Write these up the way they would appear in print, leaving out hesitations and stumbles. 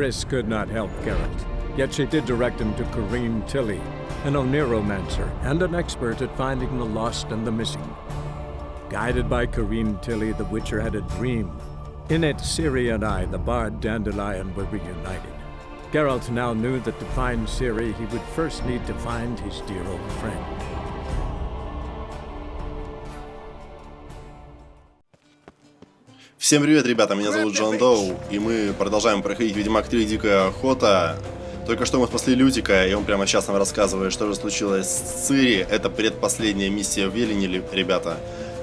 Triss could not help Geralt, yet she did direct him to Corrine Tilly, an Oniromancer and an expert at finding the lost and the missing. Guided by Corrine Tilly, the Witcher had a dream. In it, Ciri and I, the bard Dandelion, were reunited. Geralt now knew that to find Ciri, he would first need to find his dear old friend. Всем привет, ребята, меня зовут Джон Доу, и мы продолжаем проходить Ведьмак 3 Дикая Охота. Только что мы спасли Лютика, и он прямо сейчас нам рассказывает, что же случилось с Цири. Это предпоследняя миссия в Велине, ребята.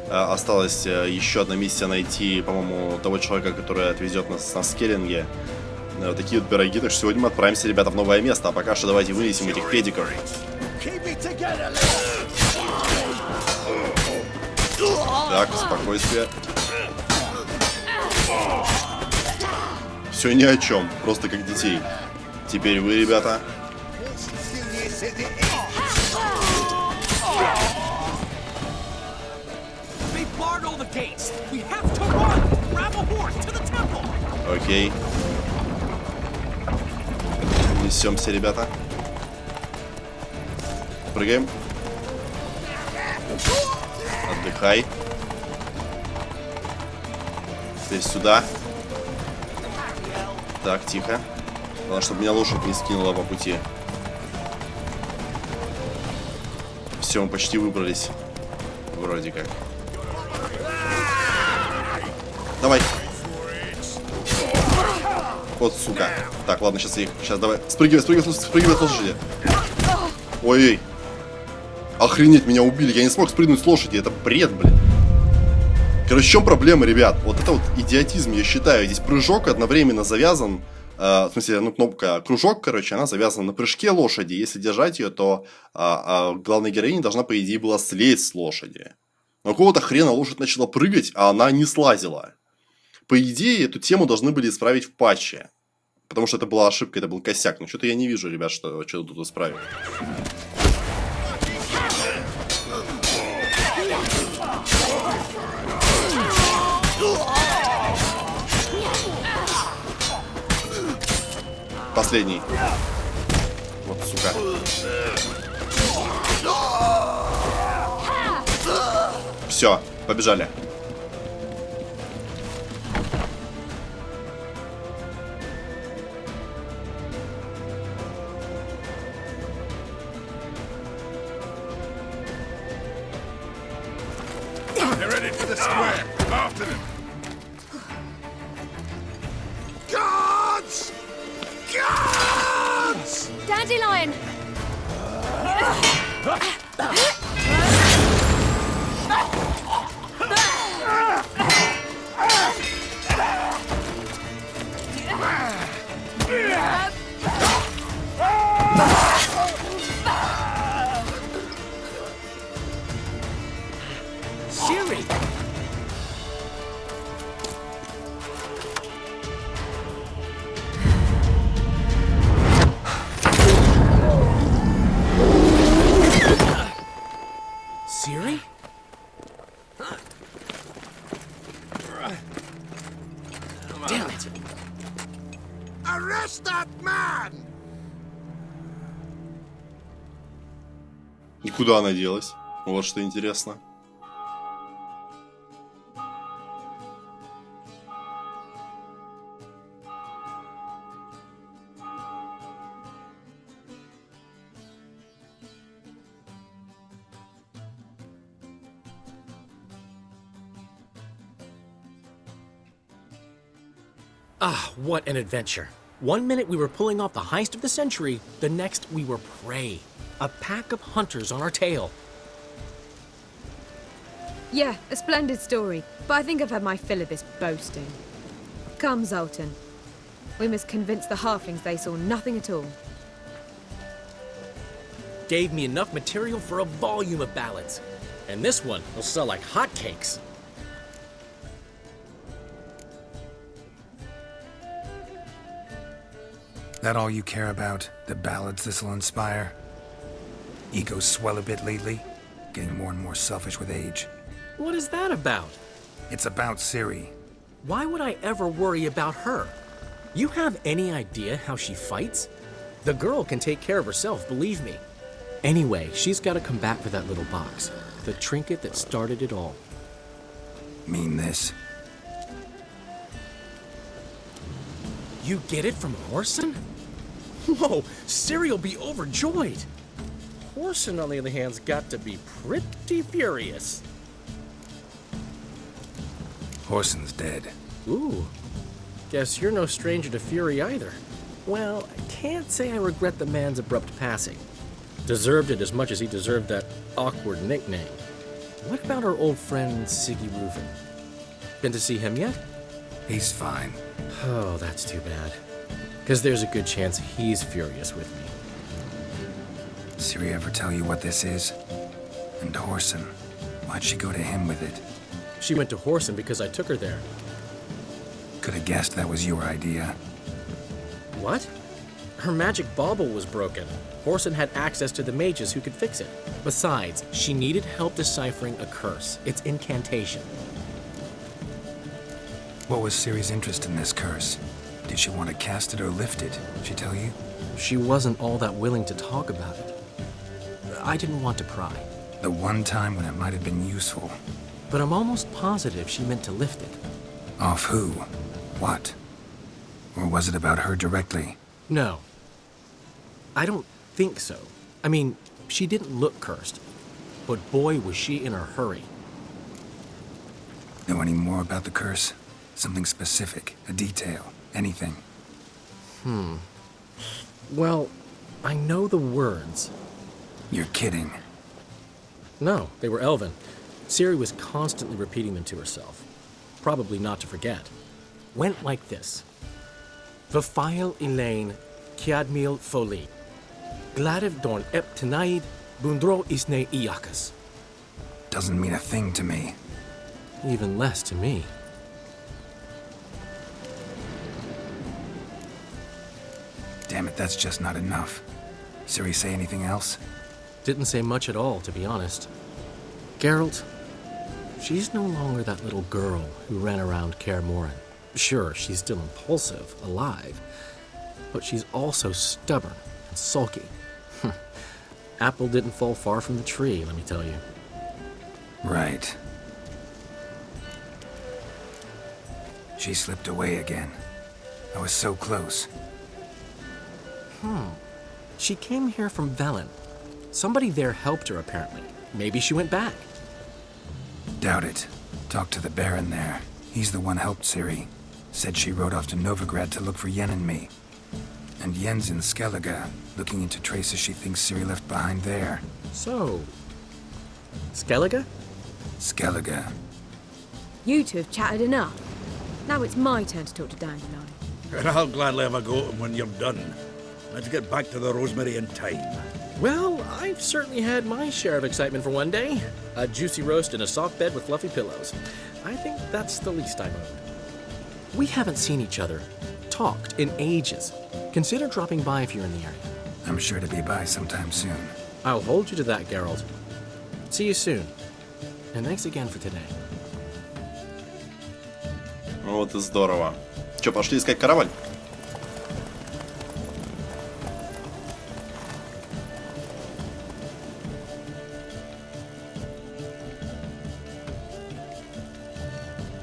Осталась еще одна миссия найти, по-моему, того человека, который отвезет нас на Скеллинге. Такие вот пироги, так что сегодня мы отправимся, ребята, в новое место. А пока что давайте вынесем этих педиков. Так, спокойствие. Все ни о чем, просто как детей. Теперь вы, ребята. Окей. Несемся, ребята. Прыгаем. Отдыхай. Теперь сюда. Так, тихо. Главное, чтобы меня лошадь не скинула по пути. Все, мы почти выбрались. Вроде как. Давай. Вот, сука. Так, ладно, сейчас я их... Сейчас давай. Спрыгивай с лошади. Ой-ой. Охренеть, меня убили. Я не смог спрыгнуть с лошади. Это бред, блин. Короче, в чем проблема, ребят? Вот это вот идиотизм, я считаю. Здесь прыжок одновременно завязан. В смысле, ну, кнопка кружок, короче, она завязана на прыжке лошади. Если держать ее, то главная героиня должна, по идее, была слезть с лошади. Но какого-то хрена лошадь начала прыгать, а она не слазила. По идее, эту тему должны были исправить в патче. Потому что это была ошибка, это был косяк. Но что-то я не вижу, ребят, что тут исправили. Последний. Вот, сука. Все, побежали. Dandelion! Ciri! Ciri? Damn it! Arrest that man! И куда она делась? Вот что интересно. Ah, what an adventure. One minute we were pulling off the heist of the century, the next we were prey. A pack of hunters on our tail. Yeah, a splendid story, but I think I've had my fill of this boasting. Come, Zoltan. We must convince the halflings they saw nothing at all. Gave me enough material for a volume of ballads. And this one will sell like hotcakes. That all you care about? The ballads this'll inspire? Egos swell a bit lately? Getting more and more selfish with age. What is that about? It's about Ciri. Why would I ever worry about her? You have any idea how she fights? The girl can take care of herself, believe me. Anyway, she's got to come back for that little box. The trinket that started it all. Mean this? You get it from Horson? Whoa, Siri'll be overjoyed. Horson, on the other hand's got to be pretty furious. Horson's dead. Ooh, guess you're no stranger to fury either. Well, I can't say I regret the man's abrupt passing. Deserved it as much as he deserved that awkward nickname. What about our old friend Siggy Reuven? Been to see him yet? He's fine. Oh, that's too bad. Because there's a good chance he's furious with me. Ciri ever tell you what this is? And Horson, why'd she go to him with it? She went to Horson because I took her there. Could have guessed that was your idea. What? Her magic bauble was broken. Horson had access to the mages who could fix it. Besides, she needed help deciphering a curse. Its incantation. What was Ciri's interest in this curse? Did she want to cast it or lift it? Did she tell you? She wasn't all that willing to talk about it. I didn't want to pry. The one time when it might have been useful. But I'm almost positive she meant to lift it. Off who? What? Or was it about her directly? No. I don't think so. I mean, she didn't look cursed. But boy, was she in a hurry. Know any more about the curse? Something specific, a detail, anything? Well, I know the words. You're kidding. No, they were Elven. Ciri was constantly repeating them to herself. Probably not to forget. Went like this. Vafile Elaine, Kiadmil Foli. Gladev Dorn Ep Tenaid, Bundro Isne Iakas. Doesn't mean a thing to me. Even less to me. Damn it, that's just not enough. Ciri say anything else? Didn't say much at all, to be honest. Geralt, she's no longer that little girl who ran around Kaer Morhen. Sure, she's still impulsive, alive, but she's also stubborn and sulky. Apple didn't fall far from the tree, let me tell you. Right. She slipped away again. I was so close. She came here from Velen. Somebody there helped her, apparently. Maybe she went back. Doubt it. Talked to the Baron there. He's the one helped Ciri. Said she rode off to Novigrad to look for Yen and me. And Yen's in Skellige, looking into traces she thinks Ciri left behind there. So, Skellige? Skellige. You two have chatted enough. Now it's my turn to talk to Dandelion. And I'll gladly have a go at 'em when you're done. Let's get back to the Rosemary in time. Well, I've certainly had my share of excitement for one day. A juicy roast in a soft bed with fluffy pillows. I think that's the least I'm owed. We haven't seen each other, talked in ages. Consider dropping by if you're in the area. I'm sure to be by sometime soon. I'll hold you to that, Geralt. See you soon. And thanks again for today. Вот и здорово. Че, пошли искать корабль?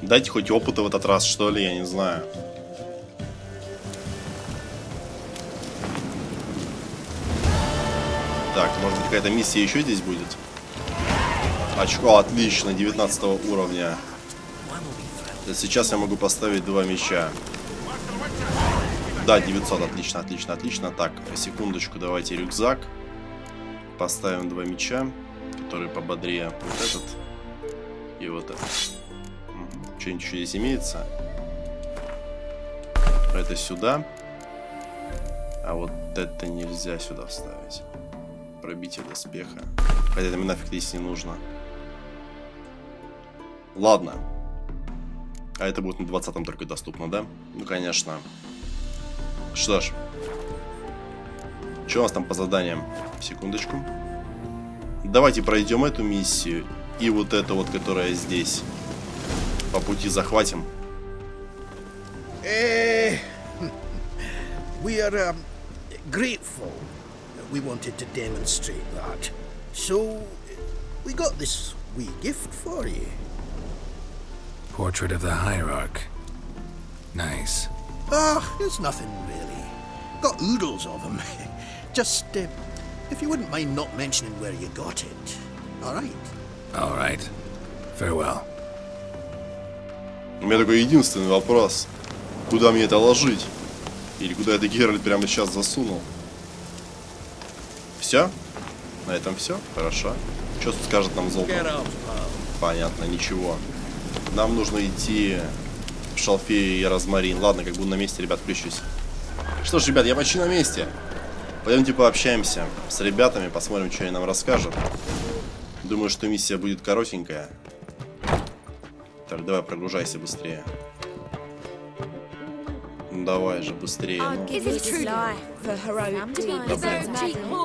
Дайте хоть опыта в этот раз, что ли, я не знаю. Так, может быть, какая-то миссия еще здесь будет? Очко, отлично, 19 уровня. Сейчас я могу поставить 2 меча. Да, 900, отлично, отлично, отлично. Так, секундочку, давайте рюкзак. Поставим 2 меча, которые пободрее. Вот этот и вот этот. Что-нибудь еще здесь имеется? Это сюда. А вот это нельзя сюда вставить. Пробитие доспеха. Хотя это мне нафиг здесь не нужно. Ладно. А это будет на 20-м только доступно, да? Ну, конечно. Что ж. Что у нас там по заданиям? Секундочку. Давайте пройдем эту миссию. И вот эту вот, которая здесь. По пути захватим. We are grateful. We wanted to demonstrate that. So, we got this wee gift for you. Portrait of the Hierarch. Nice. Ah, it's nothing really. Got oodles of them. Just, if you wouldn't mind not mentioning where you got it. Alright? Alright. Farewell. У меня такой единственный вопрос. Куда мне это ложить? Или куда это Геральт прямо сейчас засунул? Все? На этом все? Хорошо. Что тут скажет нам Золото? Понятно, ничего. Нам нужно идти в шалфей и розмарин. Ладно, как буду на месте, ребят, включусь. Что ж, ребят, я почти на месте. Пойдемте пообщаемся с ребятами, посмотрим, что они нам расскажут. Думаю, что миссия будет коротенькая. Так, давай, прогружайся быстрее. Ну, давай же, быстрее. Ну.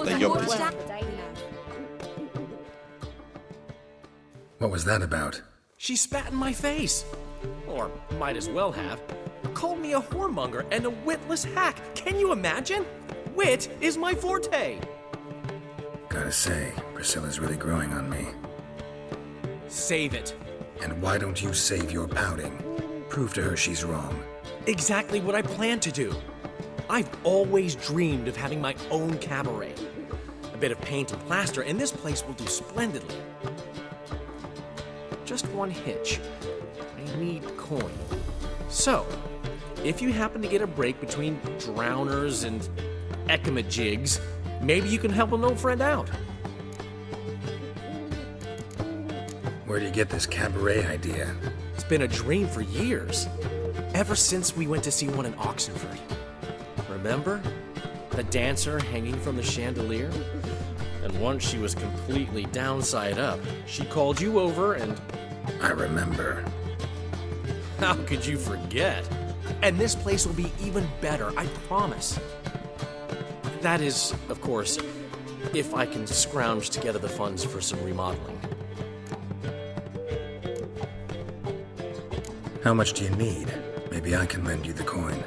Да ёптать. What was that about? She spat in my face. Or might as well have. Called me a whoremonger and a witless hack. Can you imagine? Wit is my forte. Gotta say, Priscilla's really growing on me. Save it. And why don't you save your pouting? Prove to her she's wrong. Exactly what I plan to do. I've always dreamed of having my own cabaret. A bit of paint and plaster, and this place will do splendidly. Just one hitch. I need coin. So, if you happen to get a break between drowners and ecamajigs, maybe you can help an old friend out. Where do you get this cabaret idea? It's been a dream for years. Ever since we went to see one in Oxenford. Remember? The dancer hanging from the chandelier? And once she was completely downside up, she called you over and... I remember. How could you forget? And this place will be even better, I promise. That is, of course, if I can scrounge together the funds for some remodeling. How much do you need? Maybe I can lend you the coin.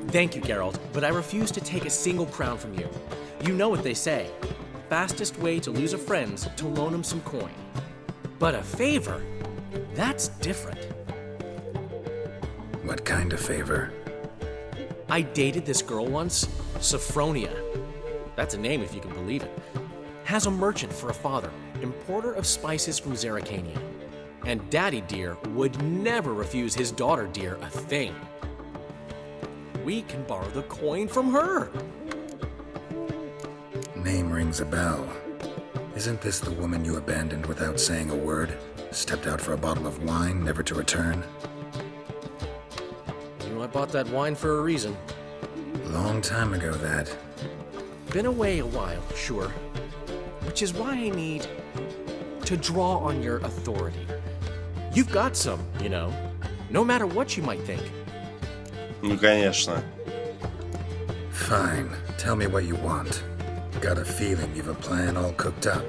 Thank you, Geralt, but I refuse to take a single crown from you. You know what they say. Fastest way to lose a friend's to loan him some coin. But a favor? That's different. What kind of favor? I dated this girl once, Sophronia. That's a name if you can believe it. Has a merchant for a father, importer of spices from Zerrikania. And Daddy Dear would never refuse his daughter Dear a thing. We can borrow the coin from her. Name rings a bell. Isn't this the woman you abandoned without saying a word? Stepped out for a bottle of wine, never to return? You know, I bought that wine for a reason. Long time ago, that. Been away a while, sure. Which is why I need to draw on your authority. You've got some, you know, no matter what you might think. Ну, конечно. Fine. Tell me what you want. Got a feeling you've a plan all cooked up.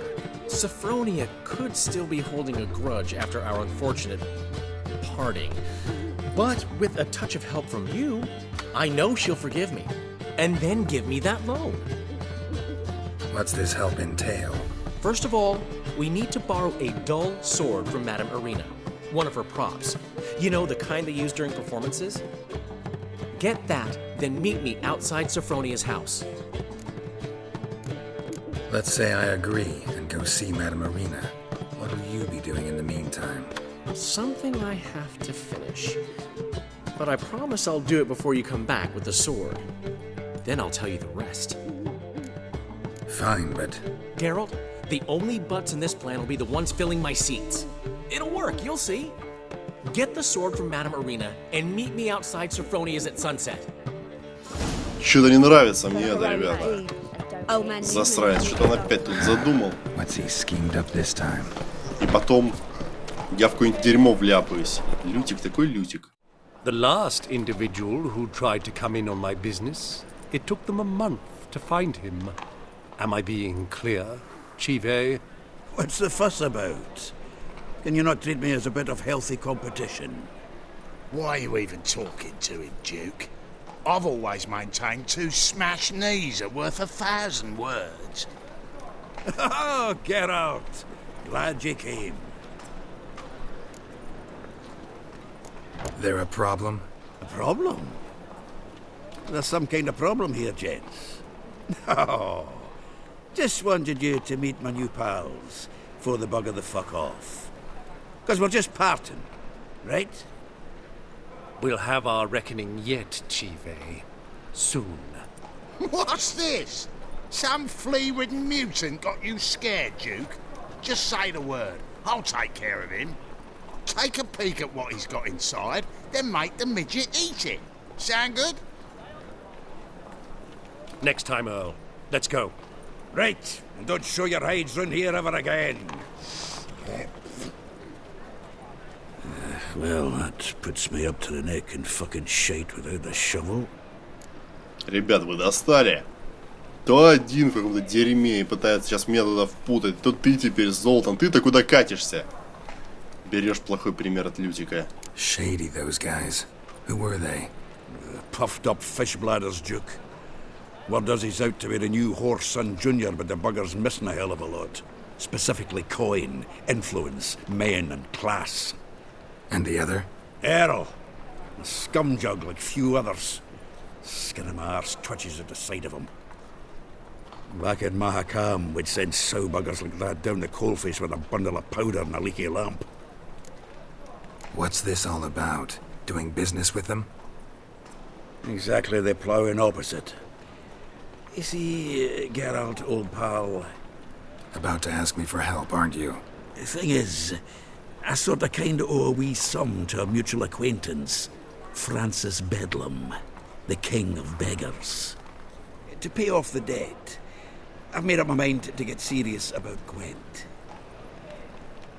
Sophronia could still be holding a grudge after our unfortunate parting. But with a touch of help from you, I know she'll forgive me. And then give me that loan. What's this help entail? First of all, we need to borrow a dull sword from Madame Irina. One of her props. You know, the kind they use during performances? Get that, then meet me outside Sophronia's house. Let's say I agree and go see Madame Irina. What will you be doing in the meantime? Something I have to finish. But I promise I'll do it before you come back with the sword. Then I'll tell you the rest. Fine, but... Geralt, the only butts in this plan will be the ones filling my seats. It'll work, you'll see. Get the sword from Madame Irina and meet me outside Sophronia's at sunset. Что-то не нравится мне это, ребята. Засранец, что-то он опять тут задумал. What's he schemed up this time? И потом я в какое-нибудь дерьмо вляпаюсь. Лютик, такой лютик. The last individual who tried to come in on my business, it took them a month to find him. Am I being clear, Chive? What's the fuss about? Can you not treat me as a bit of healthy competition? Why are you even talking to him, Duke? I've always maintained 2 smashed knees are worth 1,000 words. Oh, Geralt. Glad you came. There a problem? A problem? There's some kind of problem here, gents. Oh, just wanted you to meet my new pals before they bugger the fuck off. Because we're just parting, right? We'll have our reckoning yet, Chive. Soon. What's this? Some flea-ridden mutant got you scared, Duke? Just say the word. I'll take care of him. Take a peek at what he's got inside, then make the midget eat it. Sound good? Next time, Earl. Let's go. Right, and don't show your hides round here ever again. Well, that puts me up to the neck in fucking shite without the shovel. Ребят, вы достали. То один в каком-то дерьме и пытается сейчас меня туда впутать, то ты теперь, Золтан, ты-то куда катишься? Берешь плохой пример от Лютика. Shady, those guys. Who were they? Puffed up fish bladders, Duke. Word does he's out to be the new horse son junior, but the bugger's missing a hell of a lot. Specifically coin, influence, men and class. And the other? Earl. A scumjug like few others. Skin of my arse twitches at the sight of him. Back in Mahakam, we'd send sow buggers like that down the coalface with a bundle of powder and a leaky lamp. What's this all about? Doing business with them? Exactly the ploughing opposite. You see, Geralt, old pal, About to ask me for help, aren't you? the thing is, I sort of kind of owe a wee sum to a mutual acquaintance, Francis Bedlam, the king of beggars. To pay off the debt, I've made up my mind to get serious about Gwent.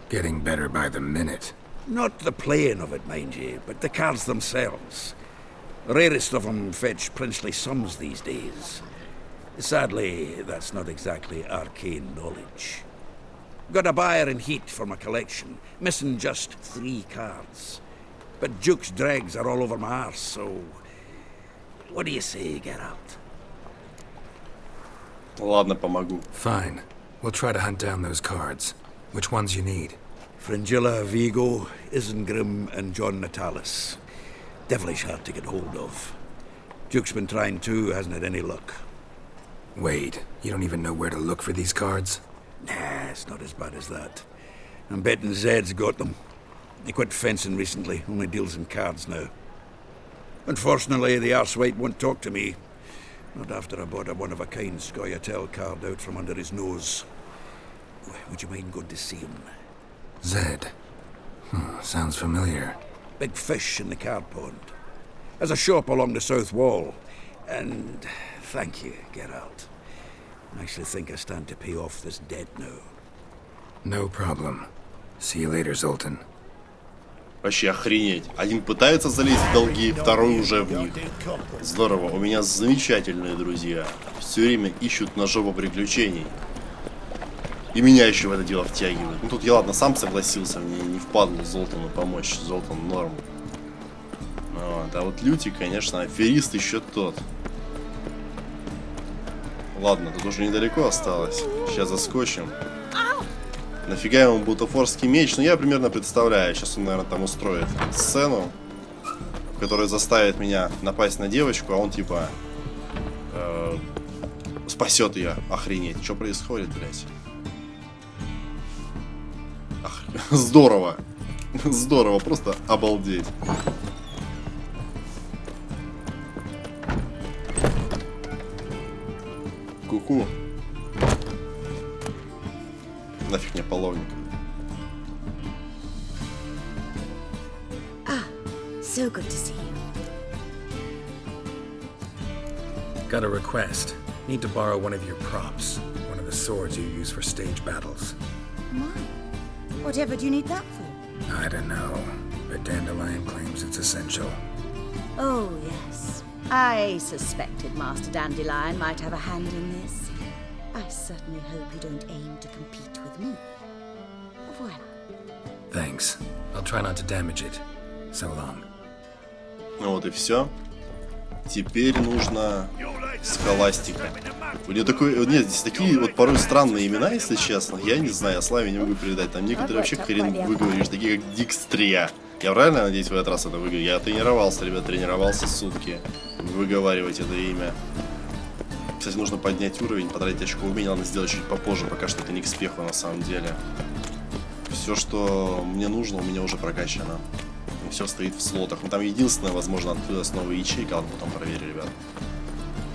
Getting better by the minute. Not the playing of it, mind you, but the cards themselves. The rarest of them fetch princely sums these days. Sadly, that's not exactly arcane knowledge. Got a buyer in heat for my collection, missing just 3 cards. But Duke's dregs are all over my arse, so... What do you say, Geralt? Ладно, помогу. Fine. We'll try to hunt down those cards. Which ones you need? Fringilla, Vigo, Isengrim, and John Natalis. Devilish hard to get hold of. Duke's been trying too, hasn't had any luck. Wait, you don't even know where to look for these cards? Nah, it's not as bad as that. I'm betting Zed's got them. He quit fencing recently, only deals in cards now. Unfortunately, the arsewite won't talk to me. Not after I bought a one-of-a-kind Scoia'tael card out from under his nose. Would you mind going to see him? Zed. Sounds familiar. Big fish in the card pond. Has a shop along the south wall. And thank you, Geralt. I actually think I stand to pay off this debt now. No problem. See you later, Zoltan. Вообще охренеть. Один пытается залезть в долги, второй уже в них. Здорово, у меня замечательные друзья. Все время ищут на жопу приключений. И меня еще в это дело втягивают. Ну тут я, ладно, сам согласился, мне не впадло Золтану помочь. Золтан норм. Вот. А вот Лютик, конечно, аферист еще тот. Ладно, тут уже недалеко осталось. Сейчас заскочим. Нафига ему бутафорский меч? Ну, я примерно представляю. Сейчас он, наверное, там устроит сцену, которая заставит меня напасть на девочку, а он, типа, спасет ее. Охренеть. Что происходит, блядь? Здорово. Здорово. Просто обалдеть. Ку-ку. Нафиг мне половник. So good to see you. Got a request. Need to borrow one of your props. One of the swords you use for stage battles. My, whatever do you need that for? I don't know, but Dandelion claims it's essential. Oh, yes. I suspected Master Dandelion might have a hand in this. I certainly hope you don't aim to compete with me. Voilà. Thanks. I'll try not to damage it. So long. Ну вот и все. Теперь нужно схоластика. У нее такой... Нет, здесь такие вот порой странные имена, если честно. Я не знаю, я Славе не могу передать. Там некоторые вообще хрен выговоришь, такие как Дикстрия. Я правильно, надеюсь, в этот раз это выговорю? Я тренировался, ребят, тренировался сутки. Выговаривать это имя. Кстати, нужно поднять уровень, потратить очко умения. Надо сделать чуть попозже, пока что это не к спеху на самом деле. Все, что мне нужно, у меня уже прокачано. Все стоит в слотах. Но там единственное, возможно, открылась новая ячейка. Ладно, потом проверю, ребят.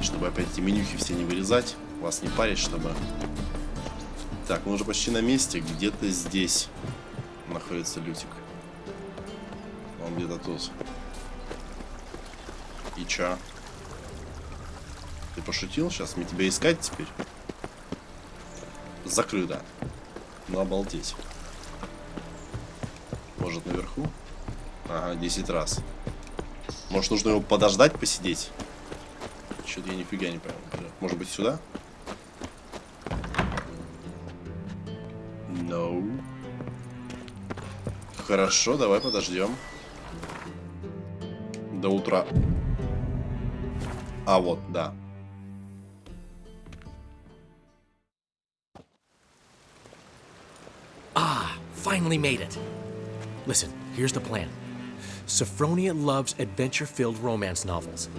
Чтобы опять эти менюхи все не вырезать. Вас не парить, чтобы... Так, мы уже почти на месте. Где-то здесь находится Лютик. Он где-то тут. И чё? Ты пошутил сейчас? Мне тебя искать теперь? Закрыто. Ну, обалдеть. Может, наверху? Ага, 10 раз. Может, нужно его подождать, посидеть? Что-то я нифига не понял. Может быть, сюда? No. Хорошо, давай подождем. До утра. А, вот, да. Finally made it. Listen, here's the plan. Sophronia loves adventure-filled romance novels.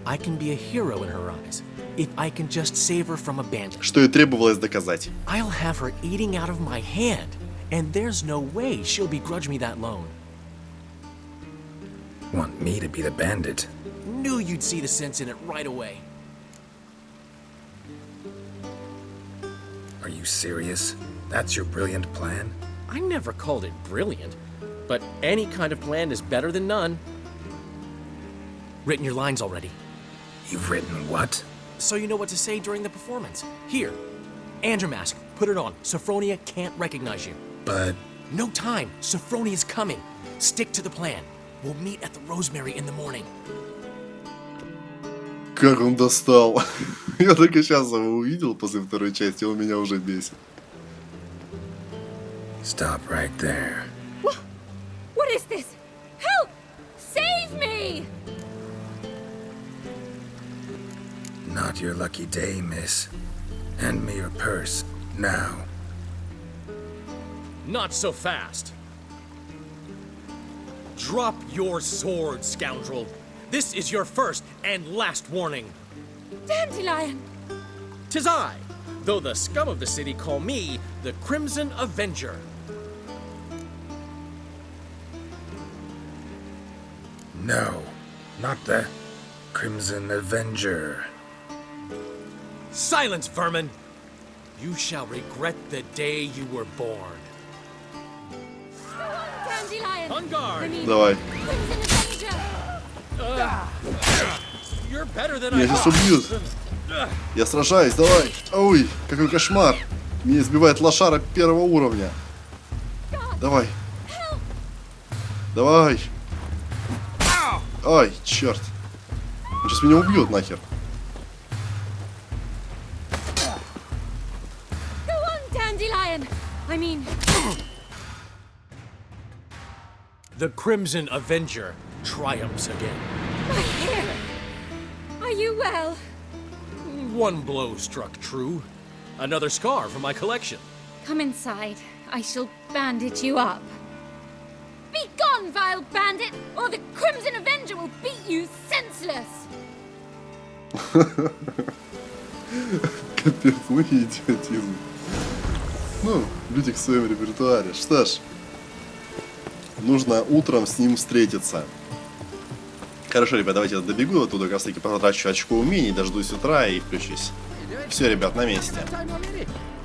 I can be a hero in her eyes if I can just save her from abandonment. Что и требовалось доказать. I'll have her eating out of my hand, and there's no way she'll begrudge me that loan. Want me to be the bandit? Knew you'd see the sense in it right away. Are you serious? That's your brilliant plan? I never called it brilliant, but any kind of plan is better than none. Written your lines already. You've written what? So you know what to say during the performance. Here, and your mask. Put it on. Sophronia can't recognize you. But... No time. Sophronia's coming. Stick to the plan. We'll meet at the Rosemary in the morning. Как он достал. Я только сейчас его увидел после второй части, он меня уже бесит. Stop right there. What is this? Help! Save me! Not your lucky day, miss. Hand me your purse, now. Not so fast. Drop your sword, scoundrel. This is your first and last warning. Dandelion! 'Tis I, though the scum of the city call me the Crimson Avenger. No, not the Crimson Avenger. Silence, vermin! You shall regret the day you were born. Dandelion! On guard! Давай. Crimson Avenger! You're better than I Меня сейчас thought. убьют. Я сражаюсь, давай. Ой, какой кошмар. Меня избивает лошара первого уровня. Давай. Давай. Ай, черт. Он сейчас меня убьет нахер. Go on, Dandelion! I mean... The Crimson Avenger triumphs again. My hair! Are you well? One blow struck true. Another scar from my collection. Come inside. I shall bandage you up. Be gone, vile bandit, or the Crimson Avenger will beat you senseless! Капец, ну и идиотизм. Ну, люди в своем репертуаре. Что ж, нужно утром с ним встретиться. Хорошо, ребят, давайте я добегу оттуда, как раз таки потрачу очко умений, дождусь утра и включусь. Все, ребят, на месте.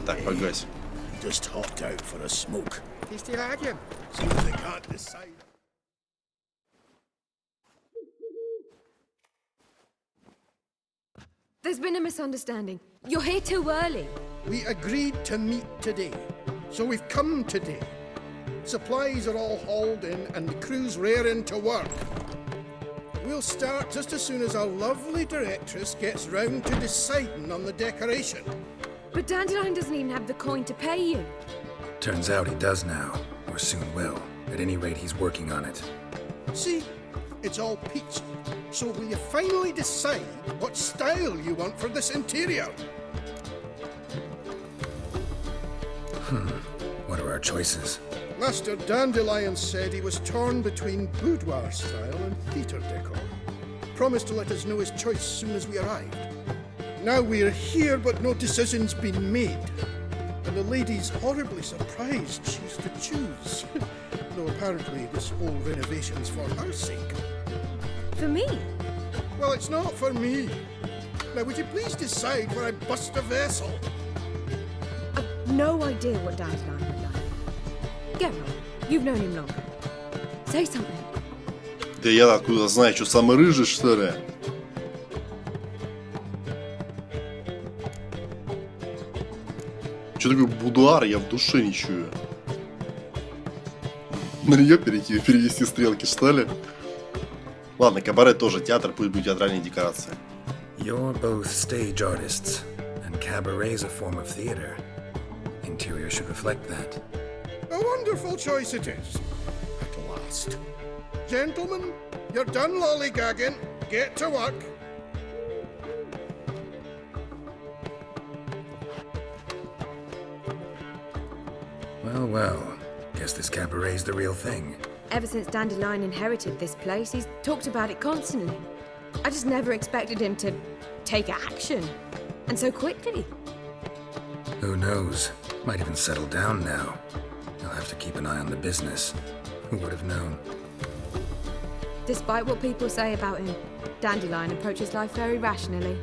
Так, погась. Just hopped out for a smoke. See if they can't decide. There's been a misunderstanding. You're here too early. We agreed to meet today, so we've come today. Supplies are all hauled in and the crew's raring to work. We'll start just as soon as our lovely directress gets round to deciding on the decoration. But Dandelion doesn't even have the coin to pay you. Turns out he does now, or soon will. At any rate, he's working on it. See, it's all peachy. So will you finally decide what style you want for this interior? What are our choices? Master Dandelion said he was torn between boudoir style and theatre decor. Promised to let us know his choice as soon as we arrived. Now we're here, but no decision's been made. And the lady's horribly surprised she's to choose. Though apparently this whole renovation's for her sake. For me? Well, it's not for me. Now, would you please decide where I bust a vessel? I've no idea what Dandelion would like. Geralt, you've known him longer. Say something. Да я откуда знаю, что самый рыжий, что ли? Что такое будуар, я в душе не чую. На нее перевести стрелки, что ли? Ладно, кабаре тоже театр, пусть будет театральные декорации. You're both stage artists, and cabaret's a form of theater. Interior should reflect that. A wonderful choice it is. At last. Gentlemen, you're done lollygagging. Get to work. Well, well. Guess this cabaret's the real thing. Ever since Dandelion inherited this place, he's talked about it constantly. I just never expected him to take action. And so quickly. Who knows? Might even settle down now. I'll have to keep an eye on the business. Who would have known? Despite what people say about him, Dandelion approaches life very rationally.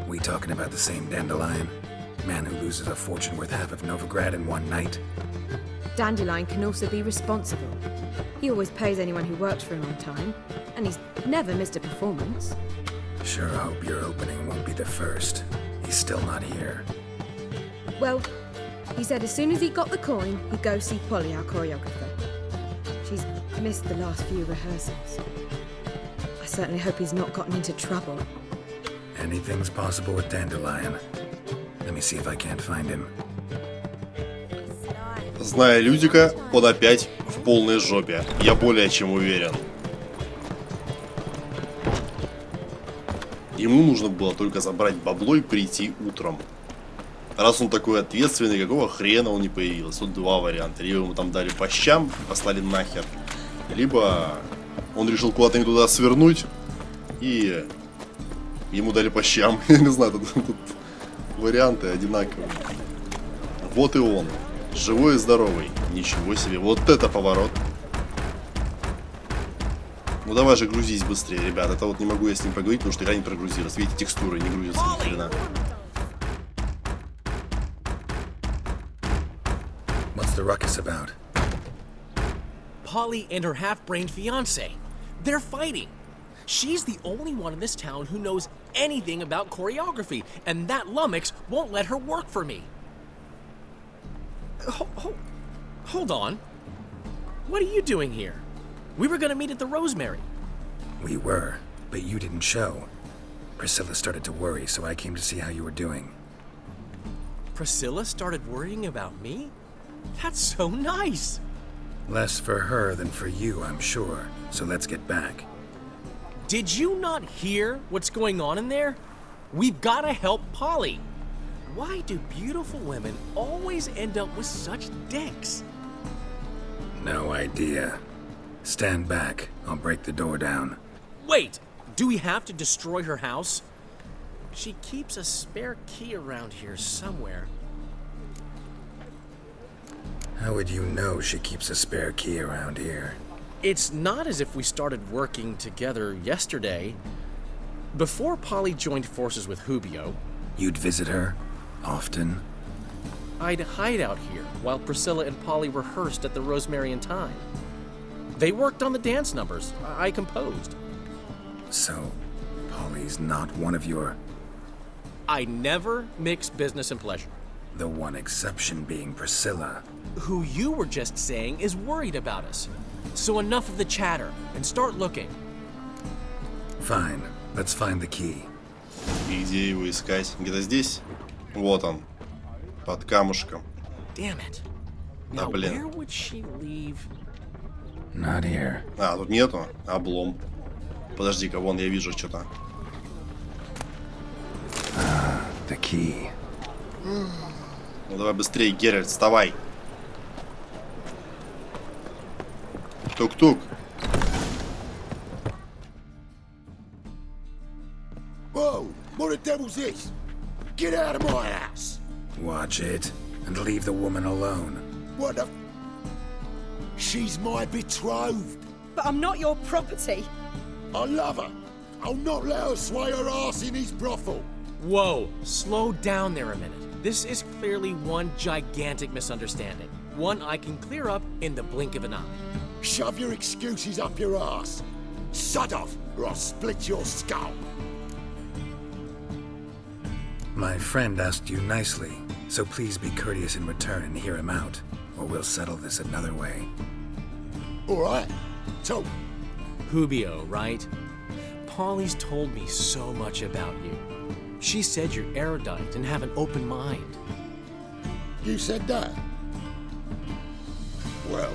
We talking about the same Dandelion? Man who loses a fortune worth half of Novigrad in one night? Dandelion can also be responsible. He always pays anyone who works for him on time, and he's never missed a performance. Sure hope your opening won't be the first. He's still not here. Well, he said as soon as he got the coin, he'd go see Polly, our choreographer. She's missed the last few rehearsals. I certainly hope he's not gotten into trouble. Anything's possible with Dandelion. Let me see if I can't find him. Зная Людика, он опять в полной жопе. Я более чем уверен. Ему нужно было только забрать бабло и прийти утром. Раз он такой ответственный, какого хрена он не появился? Тут два варианта. Либо ему там дали по щам, послали нахер. Либо он решил куда-то не туда свернуть, и ему дали по щам. Я не знаю, тут варианты одинаковые. Вот и он. Живой и здоровый. Ничего себе. Вот это поворот. Ну давай же грузись быстрее, ребят. Это вот не могу я с ним поговорить, потому что игра не прогрузилась. Видите, текстуры не грузятся ни хрена. What's the ruckus about? Polly and her half-brained fiancé. They're fighting. She's the only one in this town who knows anything about choreography, and that lummox won't let her work for me. Hold on. What are you doing here? We were gonna meet at the Rosemary. We were, but you didn't show. Priscilla started to worry, so I came to see how you were doing. Priscilla started worrying about me? That's so nice. Less for her than for you, I'm sure. So let's get back. Did you not hear what's going on in there? We've gotta help Polly. Why do beautiful women always end up with such dicks? No idea. Stand back. I'll break the door down. Wait, do we have to destroy her house? She keeps a spare key around here somewhere. How would you know she keeps a spare key around here? It's not as if we started working together yesterday. Before Polly joined forces with Hubio, You'd visit her? Often? I'd hide out here while Priscilla and Polly rehearsed at the Rosemary and Thyme. They worked on the dance numbers. I composed. So, Polly's not one of your... I never mix business and pleasure. The one exception being Priscilla. Who you were just saying is worried about us. So enough of the chatter and start looking. Fine. Let's find the key. И где его искать? Где-то здесь? Вот он. Под камушком. Damn it. Да Now, блин. where would she leave? Not here. А, тут нету. Облом. Подожди-ка, вон я вижу что-то. The key. Ну давай быстрее, Геральт, вставай. Тук-тук. Whoa! What the devil's this? Get out of my house! Watch it, and leave the woman alone. What the... She's my betrothed. But I'm not your property. I love her. I'll not let her sway her ass in his brothel. Whoa, slow down there a minute. This is clearly one gigantic misunderstanding. One I can clear up in the blink of an eye. Shove your excuses up your ass. Sod off, or I'll split your skull. My friend asked you nicely, so please be courteous in return and hear him out, or we'll settle this another way. All right. So, Hubio, right? Polly's told me so much about you. She said you're erudite and have an open mind. you said that? Well,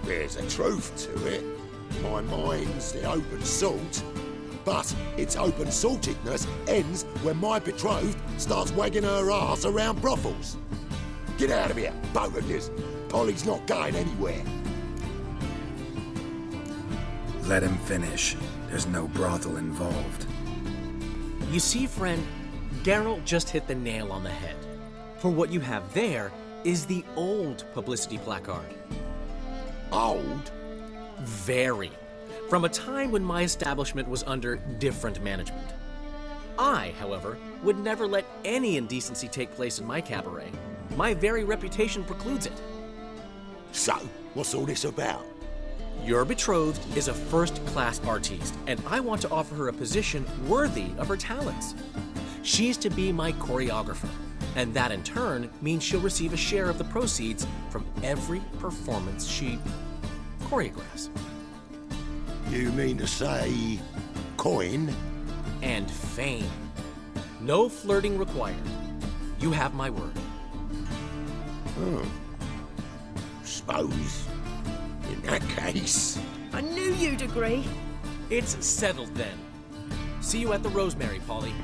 there's a truth to it. My mind's the open salt. But its open saltedness ends when my betrothed starts wagging her ass around brothels. Get out of here, both of yous. Polly's not going anywhere. Let him finish. There's no brothel involved. You see, friend, Geralt just hit the nail on the head. For what you have there is the old publicity placard. Old? Very. From a time when my establishment was under different management. I, however, would never let any indecency take place in my cabaret. My very reputation precludes it. So, what's all this about? Your betrothed is a first-class artiste, and I want to offer her a position worthy of her talents. She's to be my choreographer, and that in turn means she'll receive a share of the proceeds from every performance she choreographs. You mean to say, coin? And fame. No flirting required. You have my word. Suppose. In that case... I knew you'd agree. It's settled then. See you at the Rosemary, Polly.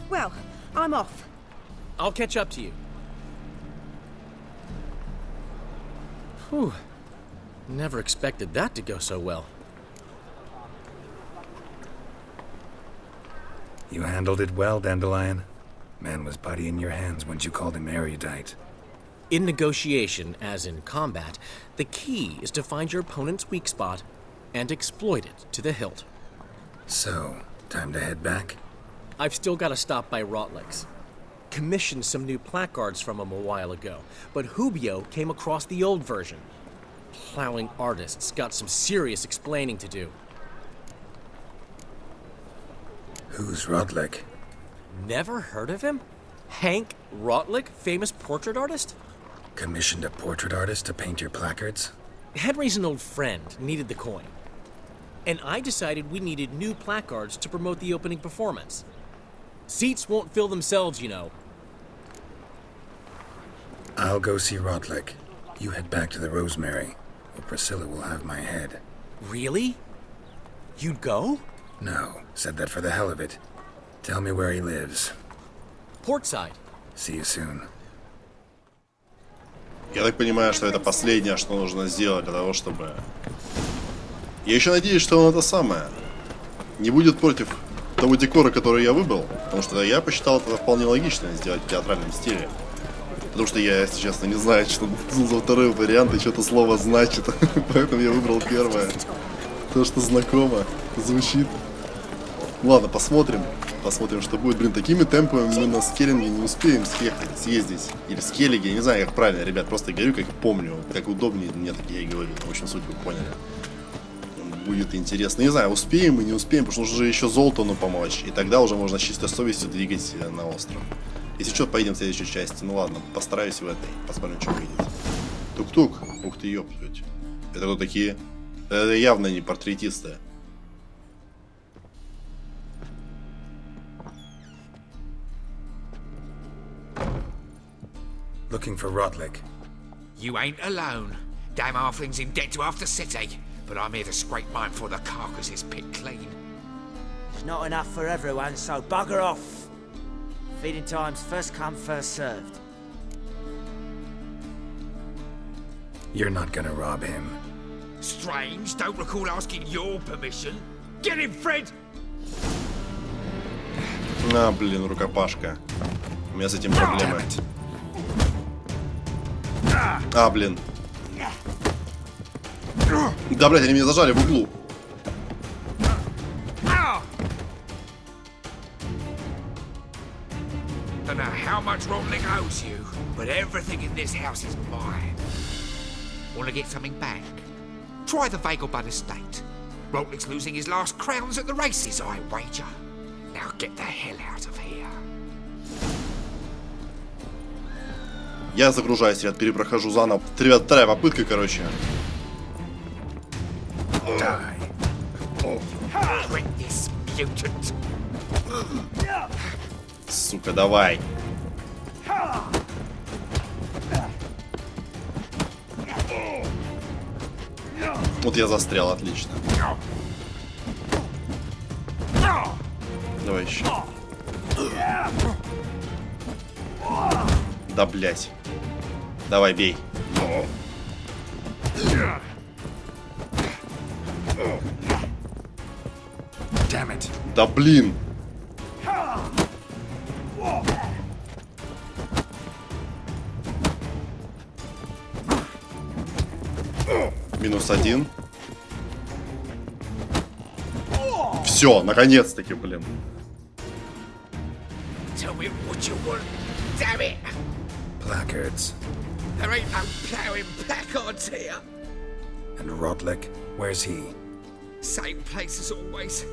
Well, I'm off. I'll catch up to you. Whew. Never expected that to go so well. You handled it well, Dandelion. Man was putty in your hands once you called him erudite. In negotiation, as in combat, the key is to find your opponent's weak spot and exploit it to the hilt. So, time to head back? I've still got to stop by Rotlick's. Commissioned some new placards from him a while ago, but Hubio came across the old version. Plowing artists got some serious explaining to do. Who's Rotlick? Never heard of him? Hank Rotlick, famous portrait artist? Commissioned a portrait artist to paint your placards? Henry's an old friend, needed the coin. And I decided we needed new placards to promote the opening performance. Seats won't fill themselves, you know. I'll go see Rotlick. You head back to the Rosemary, or Priscilla will have my head. Really? You'd go? No, said that for the hell of it. Tell me where he lives. Portside. See you soon. Я так понимаю, что это последнее, что нужно сделать для того, чтобы... Я еще надеюсь, что он это самое не будет против того декора, который я выбрал, потому что я посчитал это вполне логично сделать в театральном стиле. Потому что я, если честно, не знаю, что за второй вариант и что это слово значит. Поэтому я выбрал первое. То, что знакомо, звучит. Ладно, посмотрим. Посмотрим, что будет. Блин, такими темпами мы на скеллинге не успеем съездить. Или скеллиге, я не знаю, как правильно, ребят. Просто говорю, как помню. Как удобнее мне, так я и говорю. В общем, суть вы поняли. Будет интересно. Не знаю, успеем и не успеем, потому что нужно же еще Золтану помочь. И тогда уже можно с чистой совестью двигать на остров. Если что, поедем в следующей части. Ну ладно, постараюсь в этой. Посмотрим, что выйдет. Тук-тук. Ух ты, ёптать. Это кто такие? Это явно не портретисты. Looking for Rotlick. You ain't alone. Damn halfling's in debt to half the city, but I'm here to scrape mine before the carcass is picked clean. It's not enough for everyone, so bugger off. Feeding time's first come, first served. You're not gonna rob him. Strange, don't recall asking your permission. Get him, Fred! А, блин, рукопашка. У меня с этим проблемы. А, блин. Да, блядь, они меня зажали в углу. Don't know how much Rotling owes you, but everything in this house is mine. Want to get something back? Try the Vagelbud estate. Rotling's losing his last crowns at the races, I wager. Now get the hell out of here. Я загружаюсь, ребят, перепрохожу заново. Ребят, вторая попытка, короче. Сука, давай. Вот я застрял, отлично. Давай еще. Да, блять. Давай, бей. Да, блин. -1. Все, наконец-таки, блин. Tell me what you want, damn it! Placards. There ain't no ploughing placards here. And Rodlick, where's he? Same place as always.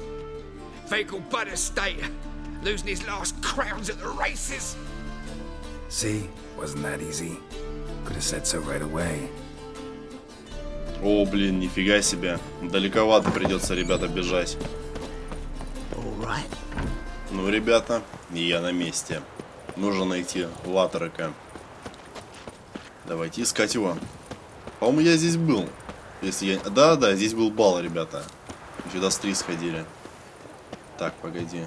Vagelbud estate, losing his last crowns at the races. See, wasn't that easy? Could have said so right away. О, блин, нифига себе. Далековато придется, ребята, бежать. Ну, ребята, я на месте. Нужно найти Латтерека. Давайте искать его. По-моему, я здесь был. Если я... Да, здесь был бал, ребята. Мы сюда с 3 сходили. Так, погоди.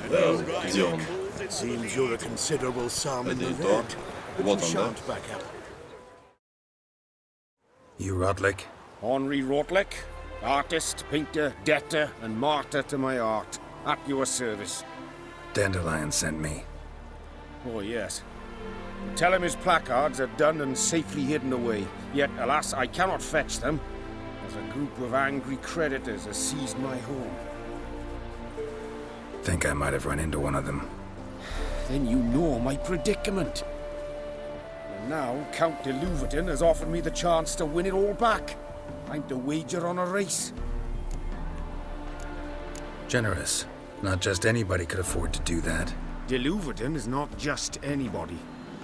Где он? Это не то. Вот он, да? You Rodlick? Henri Rodlick, artist, painter, debtor, and martyr to my art. At your service. Dandelion sent me. Oh, yes. Tell him his placards are done and safely hidden away. Yet, alas, I cannot fetch them, as a group of angry creditors has seized my home. Think I might have run into one of them. Then you know my predicament. And now, Count de Louverton has offered me the chance to win it all back. I'm to wager on a race. Generous. Not just anybody could afford to do that. De Louverton is not just anybody.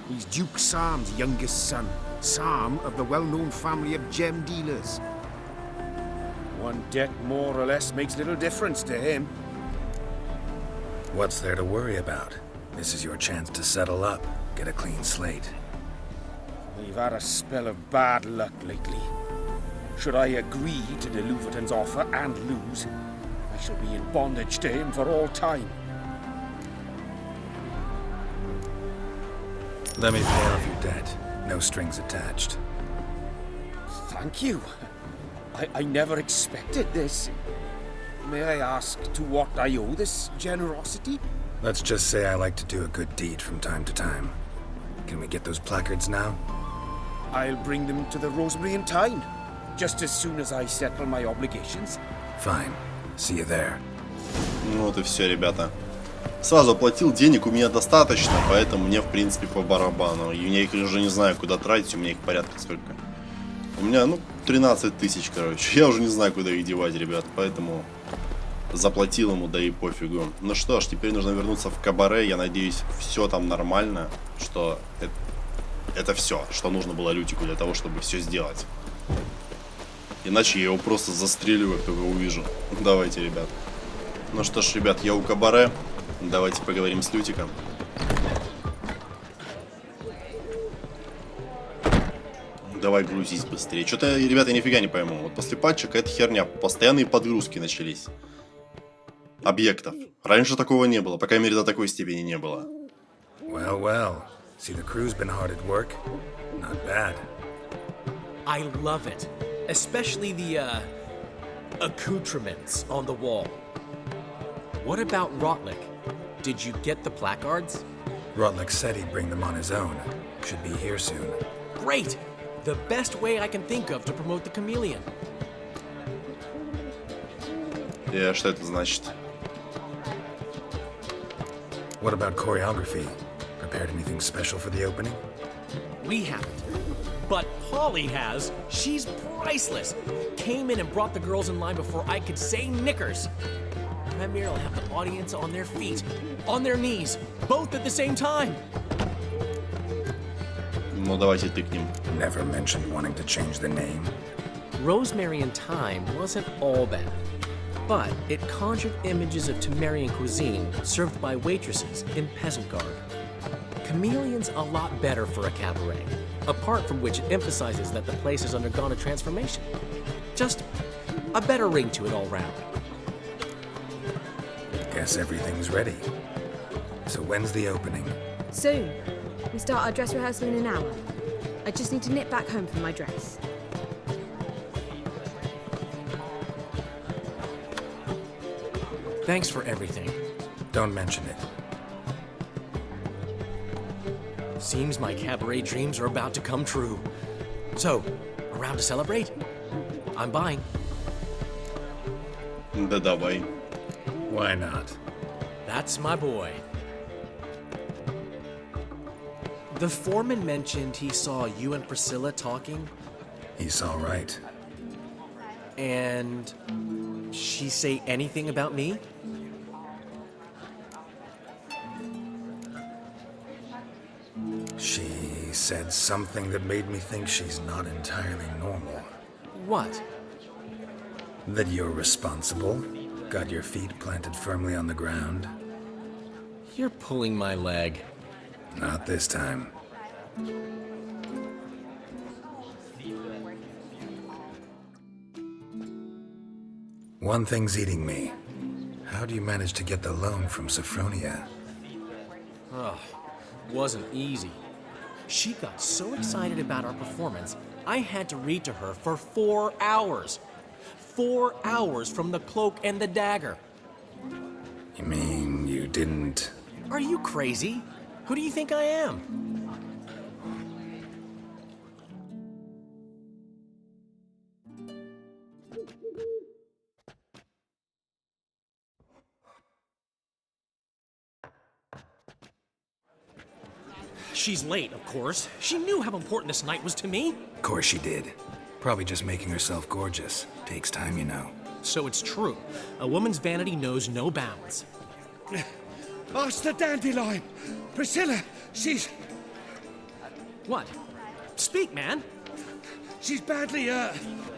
He's Duke Sam's youngest son. Sam of the well-known family of gem dealers. One debt more or less makes little difference to him. What's there to worry about? This is your chance to settle up, get a clean slate. We've had a spell of bad luck lately. Should I agree to de Louverton's offer and lose, I shall be in bondage to him for all time. Let me pay off your debt. No strings attached. Thank you. I never expected this. May I ask to what I owe this generosity? Let's just say I like to do a good deed from time to time. Can we get those placards now? I'll bring them to the Rosemary in time, just as soon as I settle my obligations. Fine. See you there. Ну вот и все, ребята. Сразу оплатил, денег у меня достаточно, поэтому мне, в принципе, по барабану. И я их уже не знаю, куда тратить, у меня их порядка сколько. У меня, 13 тысяч, короче. Я уже не знаю, куда их девать, ребят, поэтому заплатил ему, да и пофигу. Ну что ж, теперь нужно вернуться в кабаре. Я надеюсь, все там нормально, что это все, что нужно было Лютику для того, чтобы все сделать. Иначе я его просто застрелю, как только увижу. Давайте, ребят. Ну что ж, ребят, я у кабаре. Давайте поговорим с Лютиком. давай грузись быстрее. Что-то, ребята, я нифига не пойму. Вот после патча какая-то херня. Постоянные подгрузки начались. Объектов. Раньше такого не было. По крайней мере, до такой степени не было. Well, well. See, the crew's been hard at work. Not bad. I love it. Especially the, accoutrements on the wall. What about Rotlick? Did you get the placards? Rotlick said he'd bring them on his own. Should be here soon. Great! The best way I can think of to promote the chameleon. Что это значит? What about choreography? Prepared anything special for the opening? We haven't. But Holly has. She's priceless. Came in and brought the girls in line before I could say knickers. Premiere will have the audience on their feet, on their knees, both at the same time. Ну, давайте тыкнем. Never mentioned wanting to change the name. Rosemary and Thyme wasn't all bad, but it conjured images of Temerian cuisine served by waitresses in peasant garb. Chameleon's a lot better for a cabaret, apart from which it emphasizes that the place has undergone a transformation. Just a better ring to it all round. Guess everything's ready. So when's the opening? Soon. We start our dress rehearsal in an hour. I just need to nip back home for my dress. Thanks for everything. Don't mention it. Seems my cabaret dreams are about to come true. So, around to celebrate? I'm buying. Да давай. Why not? That's my boy. The foreman mentioned he saw you and Priscilla talking. He's all right. And she say anything about me? She said something that made me think she's not entirely normal. What? That you're responsible, got your feet planted firmly on the ground. You're pulling my leg. Not this time. One thing's eating me. How do you manage to get the loan from Sophronia? Oh, wasn't easy. She got so excited about our performance, I had to read to her for 4 hours. 4 hours from the cloak and the dagger. You mean you didn't... Are you crazy? Who do you think I am? She's late, of course. She knew how important this night was to me. Of course she did. Probably just making herself gorgeous. Takes time, you know. So it's true. A woman's vanity knows no bounds. Ask the dandelion. Priscilla, she's... What? Speak, man. She's badly,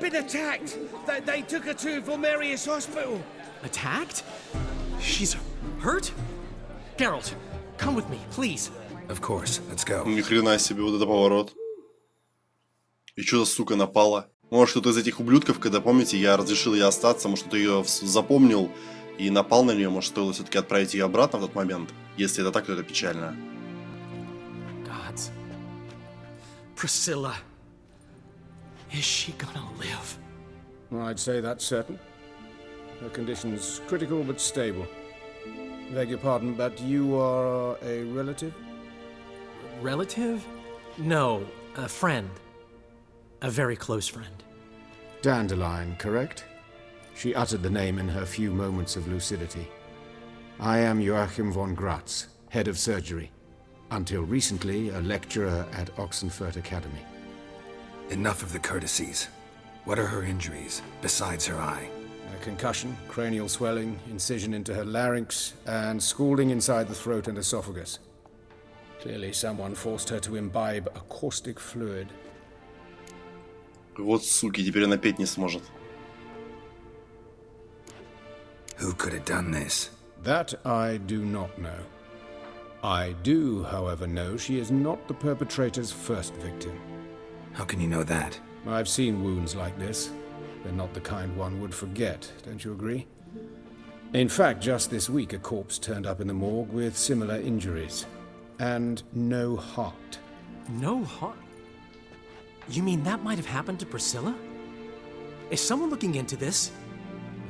been attacked. They took her to Vulmerius Hospital. Attacked? She's hurt? Geralt, come with me, please. Of course, let's go. Ни хрена себе, вот это поворот. И что за сука напала? Может, кто-то из этих ублюдков, когда, помните, я разрешил ей остаться, может, кто-то ее запомнил и напал на нее, может, стоило все-таки отправить ее обратно в тот момент? Если это так, то это печально. Gods. Priscilla. Is she gonna live? I'd say that's certain. Her condition's critical but stable. Beg your pardon, but you are a relative? Relative? No, a friend. A very close friend. Dandelion, correct? She uttered the name in her few moments of lucidity. I am Joachim von Gratz, head of surgery. Until recently, a lecturer at Oxenfurt Academy. Enough of the courtesies. What are her injuries, besides her eye? A concussion, cranial swelling, incision into her larynx, and scalding inside the throat and esophagus. Clearly someone forced her to imbibe a caustic fluid. Вот суки, теперь она петь не сможет. Who could have done this? That I do not know. I do, however, know she is not the perpetrator's first victim. How can you know that? I've seen wounds like this. They're not the kind one would forget, don't you agree? In fact, just this week, a corpse turned up in the morgue with similar injuries. And no heart. No heart? You mean that might have happened to Priscilla? Is someone looking into this?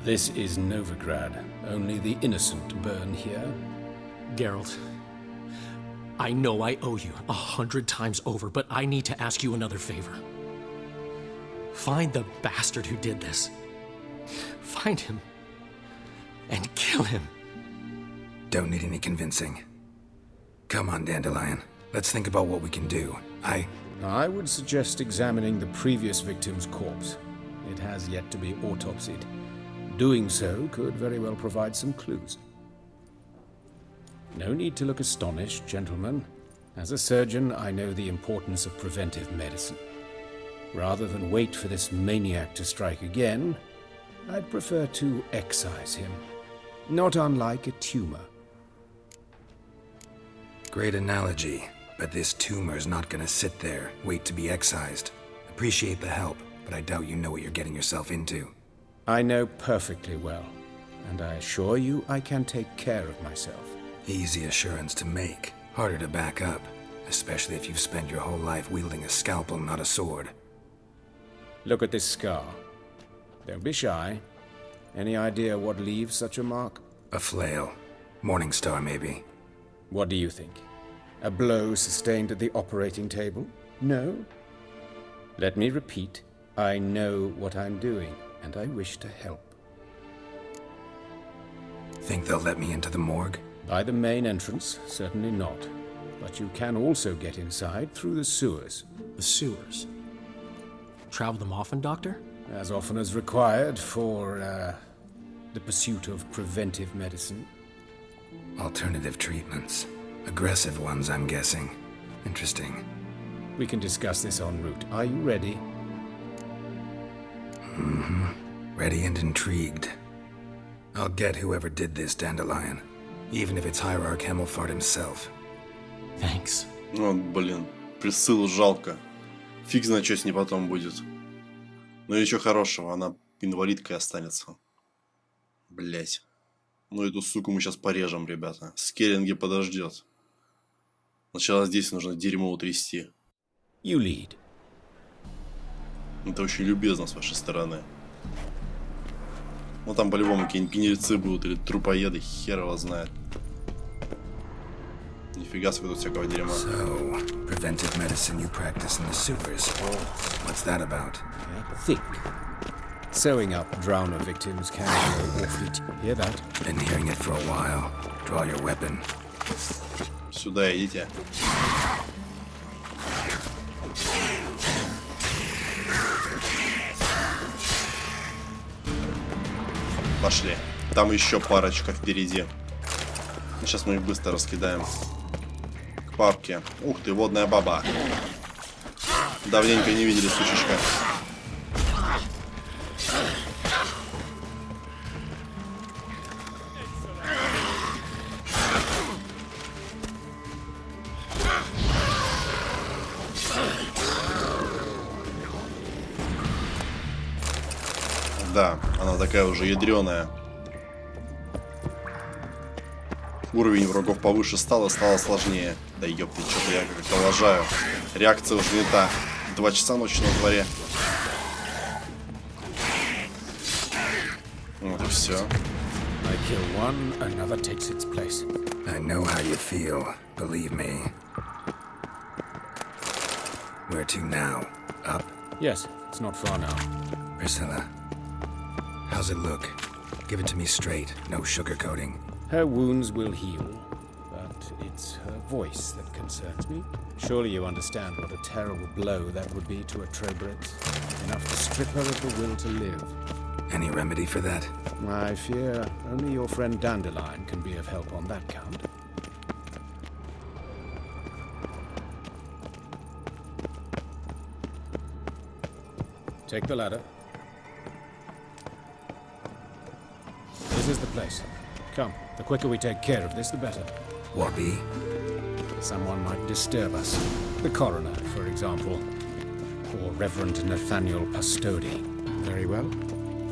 This is Novigrad. Only the innocent burn here. Geralt, I know I owe you 100 times over, but I need to ask you another favor. Find the bastard who did this. Find him and kill him. Don't need any convincing. Come on, Dandelion. Let's think about what we can do. I would suggest examining the previous victim's corpse. It has yet to be autopsied. Doing so could very well provide some clues. No need to look astonished, gentlemen. As a surgeon, I know the importance of preventive medicine. Rather than wait for this maniac to strike again, I'd prefer to excise him. Not unlike a tumor. Great analogy, but this tumor's not gonna sit there, wait to be excised. Appreciate the help, but I doubt you know what you're getting yourself into. I know perfectly well, and I assure you I can take care of myself. Easy assurance to make, harder to back up, especially if you've spent your whole life wielding a scalpel, not a sword. Look at this scar. Don't be shy. Any idea what leaves such a mark? A flail. Morning star, maybe. What do you think? A blow sustained at the operating table? No? Let me repeat. I know what I'm doing, and I wish to help. Think they'll let me into the morgue? By the main entrance, certainly not. But you can also get inside through the sewers. The sewers? Travel them often, Doctor? As often as required for, the pursuit of preventive medicine. Alternative treatments. Aggressive ones, I'm guessing. Interesting. We can discuss this en route. Are you ready? Ready and intrigued. I'll get whoever did this, Dandelion. Even if it's Hierarch Hemmelfart himself. Thanks. Ну, блин, Присциллу жалко. Фиг знает, что с ней потом будет. Ну и ничего хорошего, она инвалидкой останется. Блять. Ну эту суку мы сейчас порежем, ребята. Скеллинги подождет. Сначала здесь нужно дерьмо утрясти. You lead. Это очень любезно с вашей стороны. Ну там по-любому какие-нибудь гнильцы будут или трупоеды, хер его знает. Нифига себе тут всякого дерьма. So, preventive medicine you practice in the sewers. What's that about? Think. Sewing up drowner victims can go awfully. Hear that? Been hearing it for a while. Draw your weapon. Сюда идите. Пошли. Там еще парочка впереди. Сейчас мы их быстро раскидаем. К папке. Ух ты, водная баба. Давненько не видели, сучечка. Да, она такая уже ядреная. Уровень врагов повыше стало сложнее. Да ёпты, что-то я как-то лажаю. Реакция уже не та. 2 часа ночи на дворе. Вот и все. I kill one, another takes its place. I know how you feel, believe me. Where to now? Up? Yes, it's not far now. Priscilla, how's it look? Give it to me straight, no sugarcoating. Her wounds will heal, but it's her voice that concerns me. Surely you understand what a terrible blow that would be to a Trebrets. Enough to strip her of the will to live. Any remedy for that? I fear only your friend Dandelion can be of help on that count. Take the ladder. This is the place. Come, the quicker we take care of this, the better. What be? Someone might disturb us. The coroner, for example. or Reverend Nathaniel Pastodi. Very well.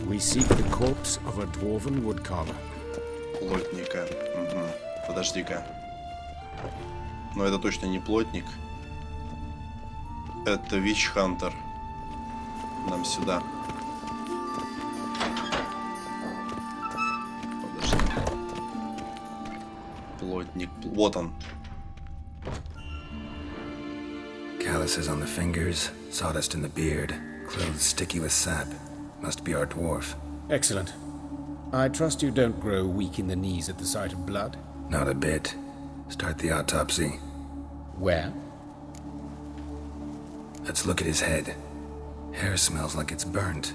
We seek the corpse of a dwarven woodcarver. Плотника. Угу. Подожди-ка. Но это точно не плотник. Это Вич-хантер. Нам сюда. Подожди. Плотник. Вот он. Calluses on the fingers, sawdust in the beard, clothes sticky with sap. Must be our dwarf. Excellent. I trust you don't grow weak in the knees at the sight of blood? Not a bit. Start the autopsy. Where? Let's look at his head. Hair smells like it's burnt,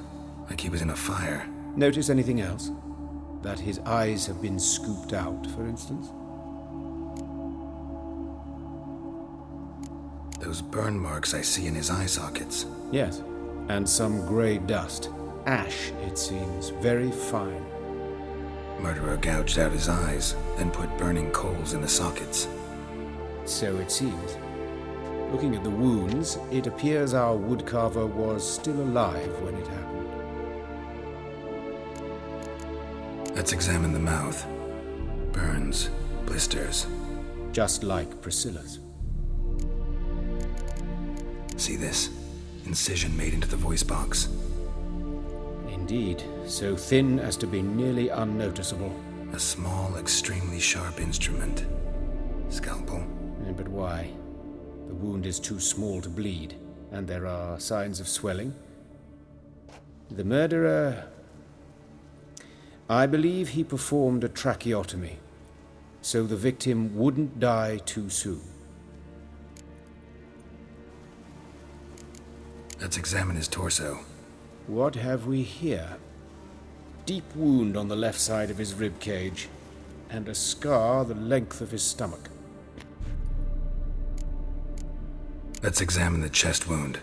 like he was in a fire. Notice anything else? That his eyes have been scooped out, for instance? Those burn marks I see in his eye sockets. Yes, and some grey dust. Ash, it seems, very fine. Murderer gouged out his eyes, then put burning coals in the sockets. So it seems. Looking at the wounds, it appears our woodcarver was still alive when it happened. Let's examine the mouth. Burns, blisters. Just like Priscilla's. See this? Incision made into the voice box. Indeed, so thin as to be nearly unnoticeable. A small, extremely sharp instrument. Scalpel. But why? The wound is too small to bleed, and there are signs of swelling. The murderer... I believe he performed a tracheotomy, so the victim wouldn't die too soon. Let's examine his torso. What have we here? Deep wound on the left side of his rib cage, and a scar the length of his stomach. Let's examine the chest wound.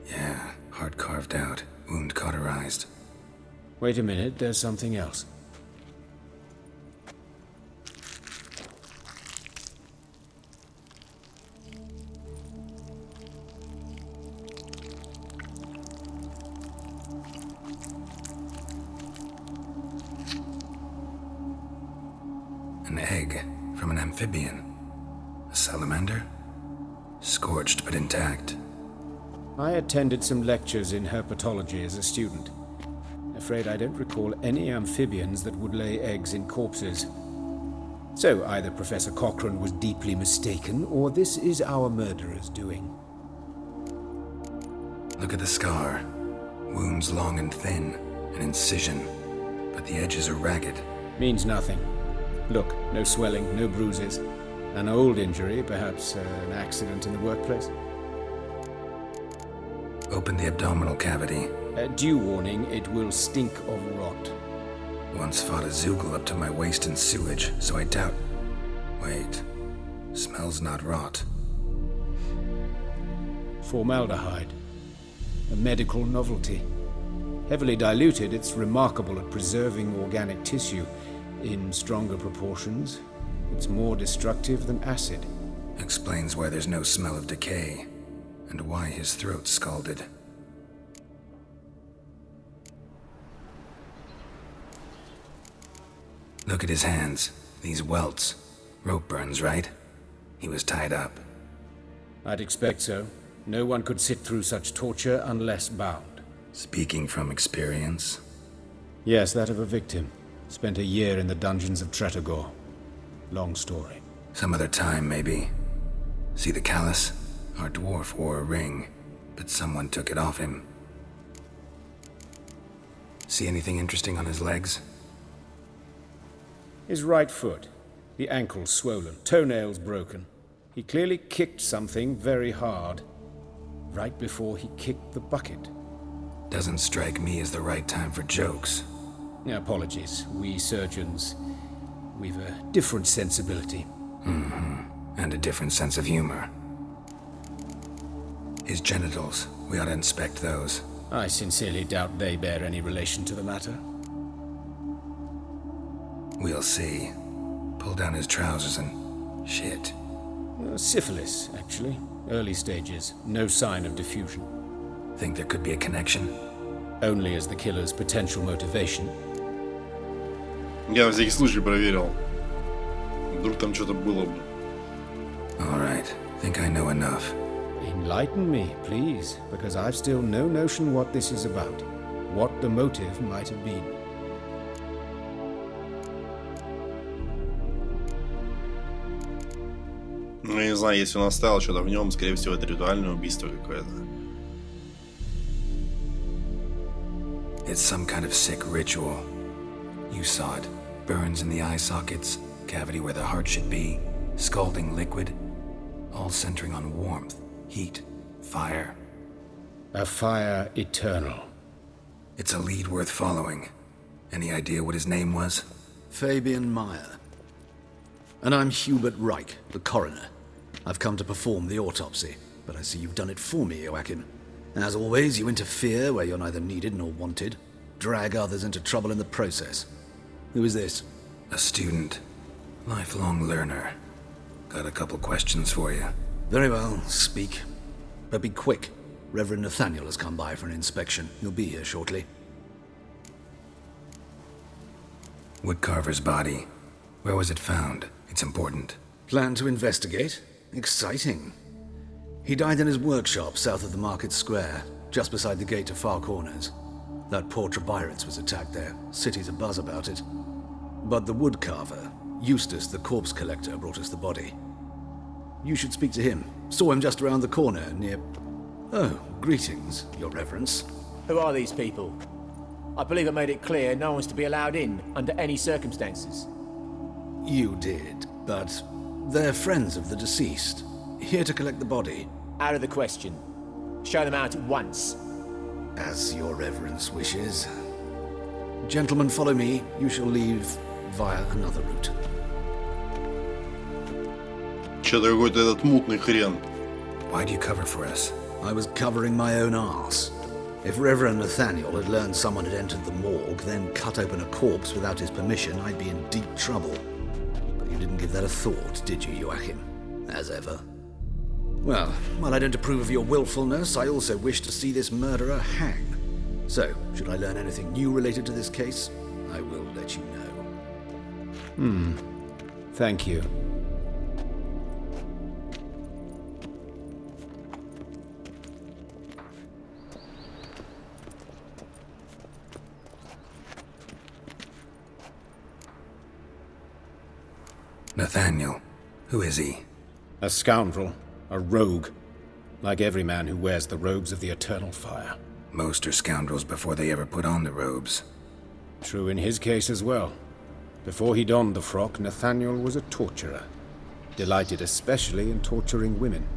Yeah, heart carved out, wound cauterized. Wait a minute, there's something else. An egg from an amphibian. A salamander? Scorched but intact. I attended some lectures in herpetology as a student. Afraid I don't recall any amphibians that would lay eggs in corpses. So either Professor Cochrane was deeply mistaken, or this is our murderer's doing. Look at the scar. Wounds long and thin, an incision, but the edges are ragged. Means nothing. Look, no swelling, no bruises. An old injury, perhaps an accident in the workplace. Open the abdominal cavity. Due warning, it will stink of rot. Once fought a Zoogle up to my waist in sewage, so I doubt... Wait. Smells not rot. Formaldehyde. A medical novelty. Heavily diluted, it's remarkable at preserving organic tissue. In stronger proportions, it's more destructive than acid. Explains why there's no smell of decay, and why his throat's scalded. Look at his hands. These welts. Rope burns, right? He was tied up. I'd expect so. No one could sit through such torture unless bound. Speaking from experience? Yes, that of a victim. Spent a year in the dungeons of Tretogor. Long story. Some other time, maybe. See the callus? Our dwarf wore a ring, but someone took it off him. See anything interesting on his legs? His right foot. The ankle swollen, toenails broken. He clearly kicked something very hard. Right before he kicked the bucket. Doesn't strike me as the right time for jokes. Apologies. We surgeons, we've a different sensibility. And a different sense of humor. His genitals, we ought to inspect those. I sincerely doubt they bear any relation to the matter. We'll see. Pull down his trousers and... shit. Syphilis, actually. Early stages. No sign of diffusion. Think there could be a connection? Only as the killer's potential motivation. Я на всякий случай проверил. Вдруг там что-то было бы. All right. Think I know enough. Enlighten me, please, because I've still no notion what this is about. What the motive might have been. Ну, я не знаю, если он оставил что-то в нем, скорее всего, это ритуальное убийство какое-то. It's some kind of sick ritual. You saw it. Burns in the eye sockets, cavity where the heart should be, scalding liquid, all centering on warmth, heat, fire. A fire eternal. It's a lead worth following. Any idea what his name was? Fabian Meyer. And I'm Hubert Reich, the coroner. I've come to perform the autopsy, but I see you've done it for me, Joachim. As always, you interfere where you're neither needed nor wanted, drag others into trouble in the process. Who is this? A student. Lifelong learner. Got a couple questions for you. Very well, speak. But be quick. Reverend Nathaniel has come by for an inspection. He'll be here shortly. Woodcarver's body. Where was it found? It's important. Plan to investigate? Exciting. He died in his workshop south of the market square, just beside the gate to Far Corners. That poor Trebirets was attacked there. City's abuzz about it. But the woodcarver, Eustace the corpse collector, brought us the body. You should speak to him. Saw him just around the corner near... Oh, greetings, Your Reverence. Who are these people? I believe I made it clear no one's to be allowed in under any circumstances. You did, but they're friends of the deceased. Here to collect the body. Out of the question. Show them out at once. As Your Reverence wishes. Gentlemen, follow me. You shall leave via another route. Что-то какой-то этот мутный хрен. Why do you cover for us? I was covering my own arse. If Reverend Nathaniel had learned someone had entered the morgue, then cut open a corpse without his permission, I'd be in deep trouble. But you didn't give that a thought, did you, Joachim? As ever. Well, while I don't approve of your willfulness, I also wish to see this murderer hang. So, should I learn anything new related to this case, I will let you know. Thank you. Nathaniel. Who is he? A scoundrel. A rogue. Like every man who wears the robes of the eternal fire. Most are scoundrels before they ever put on the robes. True in his case as well. Before he donned the frock, Nathaniel was a torturer. Delighted especially in torturing women.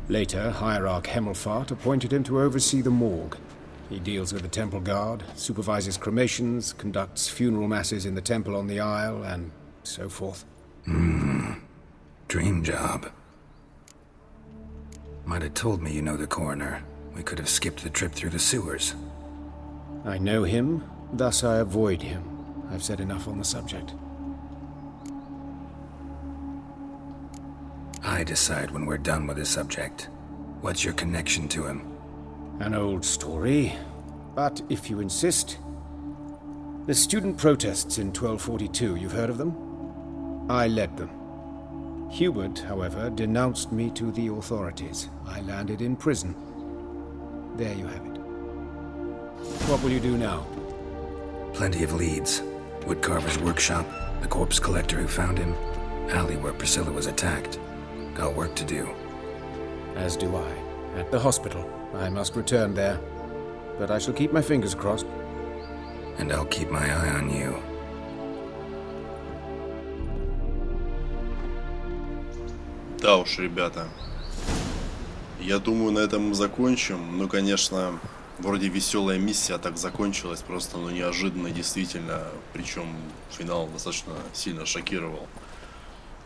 Later, Hierarch Hemmelfart appointed him to oversee the morgue. He deals with the temple guard, supervises cremations, conducts funeral masses in the temple on the Isle, and so forth. Dream job. Might have told me you know the coroner. We could have skipped the trip through the sewers. I know him, thus I avoid him. I've said enough on the subject. I decide when we're done with the subject. What's your connection to him? An old story, but if you insist. The student protests in 1242, you've heard of them? I led them. Hubert, however, denounced me to the authorities. I landed in prison. There you have it. What will you do now? Plenty of leads. Woodcarver's workshop, the corpse collector who found him, alley where Priscilla was attacked. Got work to do. As do I. At the hospital. I must return there. But I shall keep my fingers crossed. And I'll keep my eye on you. Да уж, ребята. Я думаю, на этом мы закончим. Ну, конечно, вроде веселая миссия так закончилась. Просто, ну, неожиданно, действительно. Причем финал достаточно сильно шокировал.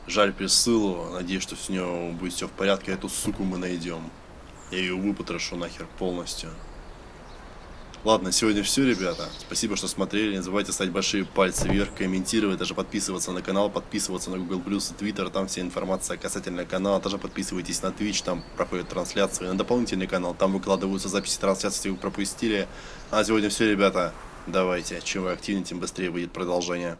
Жаль Присциллу. Надеюсь, что с нее будет все в порядке. Эту суку мы найдем. Я ее выпотрошу нахер полностью. Ладно, сегодня все, ребята. Спасибо, что смотрели. Не забывайте ставить большие пальцы вверх, комментировать, даже подписываться на канал, подписываться на Google+, и Twitter. Там вся информация касательно канала. Также подписывайтесь на Twitch, там проходят трансляции. На дополнительный канал, там выкладываются записи трансляций, если вы пропустили. А сегодня все, ребята. Давайте. Чем вы активнее, тем быстрее выйдет продолжение.